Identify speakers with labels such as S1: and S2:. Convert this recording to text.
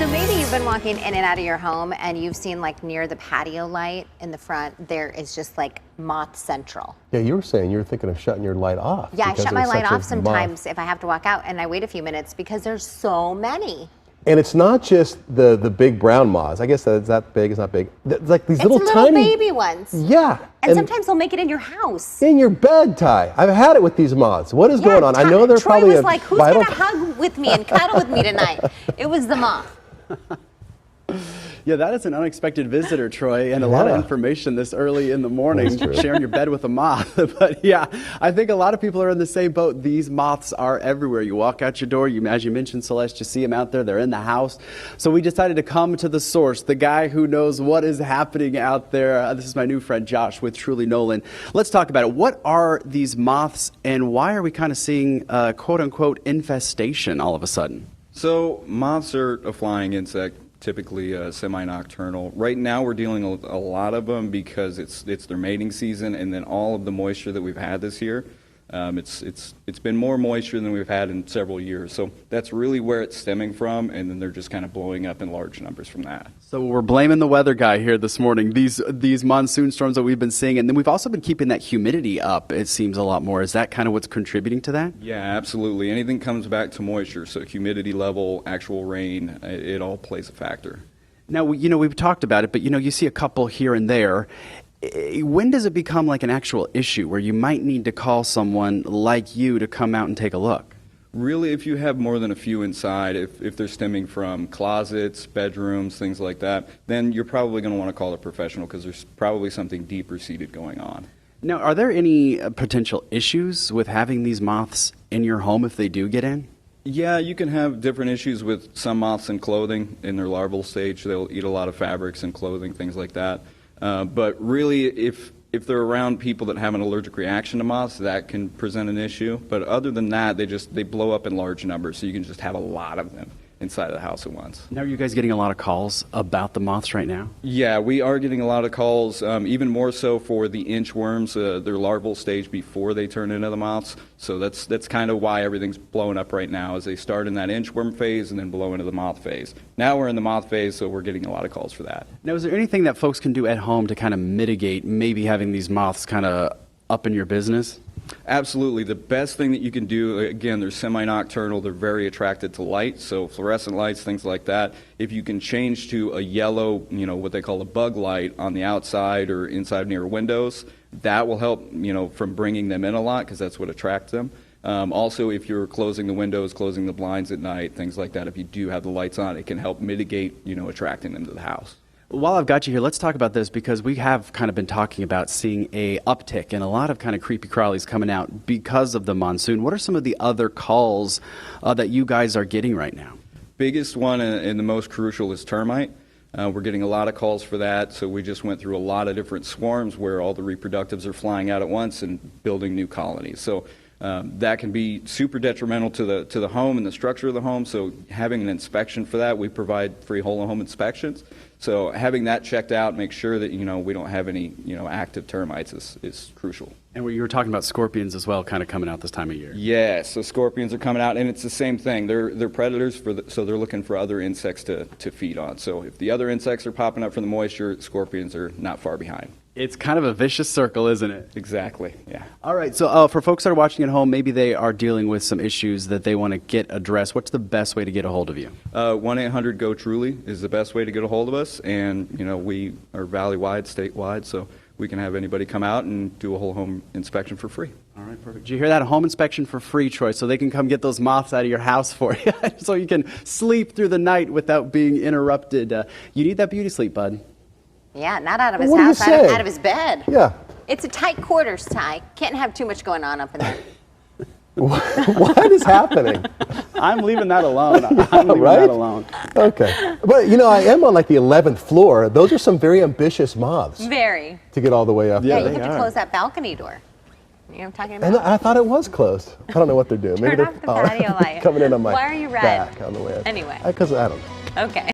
S1: So maybe you've been walking in and out of your home and you've seen like near the patio light in the front, there is just like moth central.
S2: Yeah, you were saying you were thinking of shutting your light off.
S1: Yeah, I shut my light off sometimes
S2: moth.
S1: if I have to walk out and I wait a few minutes because there's so many.
S2: And it's not just the big brown moths. I guess that's that big, it's not big. It's like these little tiny
S1: baby ones.
S2: Yeah.
S1: And sometimes they'll make it in your house.
S2: In your bed, Ty. I've had it with these moths. What is going on? I know they're
S1: Troy
S2: probably
S1: was like, who's going to hug with me and cuddle with me tonight? It was the moth.
S3: Yeah, that is an unexpected visitor, Troy, and a lot of information this early in the morning, sharing your bed with a moth. But yeah, I think a lot of people are in the same boat. These moths are everywhere. You walk out your door, as you mentioned, Syleste, you see them out there. They're in the house. So we decided to come to the source, the guy who knows what is happening out there. This is my new friend, Josh, with Truly Nolan. Let's talk about it. What are these moths, and why are we kind of seeing quote-unquote infestation all of a sudden?
S4: So moths are a flying insect, typically semi-nocturnal. Right now we're dealing with a lot of them because it's their mating season, and then all of the moisture that we've had this year. It's been more moisture than we've had in several years. So that's really where it's stemming from, and then they're just kind of blowing up in large numbers from that.
S3: So we're blaming the weather guy here this morning, these monsoon storms that we've been seeing, and then we've also been keeping that humidity up, it seems a lot more. Is that kind of what's contributing to that?
S4: Yeah, absolutely. Anything comes back to moisture, so humidity level, actual rain, it all plays a factor.
S3: Now, we've talked about it, but you see a couple here and there. When does it become like an actual issue where you might need to call someone like you to come out and take a look?
S4: Really, if you have more than a few inside, if they're stemming from closets, bedrooms, things like that, then you're probably going to want to call a professional because there's probably something deeper seated going on.
S3: Now, are there any potential issues with having these moths in your home if they do get in?
S4: Yeah, you can have different issues with some moths in clothing. In their larval stage, they'll eat a lot of fabrics and clothing, things like that. But really, if they're around people that have an allergic reaction to moths, that can present an issue. But other than that, they blow up in large numbers, so you can just have a lot of them inside of the house at once.
S3: Now, are you guys getting a lot of calls about the moths right now?
S4: Yeah, we are getting a lot of calls, even more so for the inchworms, their larval stage before they turn into the moths. So that's kind of why everything's blowing up right now, is they start in that inchworm phase and then blow into the moth phase. Now we're in the moth phase, so we're getting a lot of calls for that.
S3: Now, is there anything that folks can do at home to kind of mitigate maybe having these moths kind of up in your business?
S4: Absolutely. The best thing that you can do, again, they're semi-nocturnal, they're very attracted to light, so fluorescent lights, things like that. If you can change to a yellow, what they call a bug light on the outside or inside near windows, that will help, from bringing them in a lot, because that's what attracts them. Also, if you're closing the windows, closing the blinds at night, things like that, if you do have the lights on, it can help mitigate, attracting them to the house.
S3: While I've got you here, let's talk about this, because we have kind of been talking about seeing a uptick and a lot of kind of creepy crawlies coming out because of the monsoon. What are some of the other calls that you guys are getting right now?
S4: Biggest one and the most crucial is termite. We're getting a lot of calls for that, so we just went through a lot of different swarms where all the reproductives are flying out at once and building new colonies. So that can be super detrimental to the home and the structure of the home. So having an inspection for that, we provide free whole home inspections. So having that checked out, make sure that we don't have any active termites is crucial.
S3: And you were talking about scorpions as well, kind of coming out this time of year.
S4: Yeah, so scorpions are coming out, and it's the same thing. They're predators so they're looking for other insects to feed on. So if the other insects are popping up from the moisture, scorpions are not far behind.
S3: It's kind of a vicious circle, isn't it?
S4: Exactly, yeah.
S3: All right, so for folks that are watching at home, maybe they are dealing with some issues that they want to get addressed. What's the best way to get a hold of you?
S4: 1-800-GO-TRULY is the best way to get a hold of us, and we are valley-wide, statewide, so we can have anybody come out and do a whole home inspection for free.
S3: All right, perfect. Did you hear that? A home inspection for free, Troy, so they can come get those moths out of your house for you, so you can sleep through the night without being interrupted. You need that beauty sleep, bud.
S1: Yeah, not out of his
S2: What do you
S1: house,
S2: say?
S1: out of his bed.
S2: Yeah.
S1: It's a tight quarters, Ty. Can't have too much going on up in there.
S2: What is happening?
S3: I'm leaving that alone. I'm leaving that alone.
S2: Okay. But, I am on like the 11th floor. Those are some very ambitious moths.
S1: Very.
S2: To get all the way up
S1: Yeah,
S2: there.
S1: you have to close that balcony door. You know what I'm talking about?
S2: And I thought it was closed. I don't know what they're doing.
S1: Turn off the patio light.
S2: coming in on my
S1: Why are you red?
S2: back on the way up.
S1: Anyway.
S2: Because I don't know.
S1: Okay.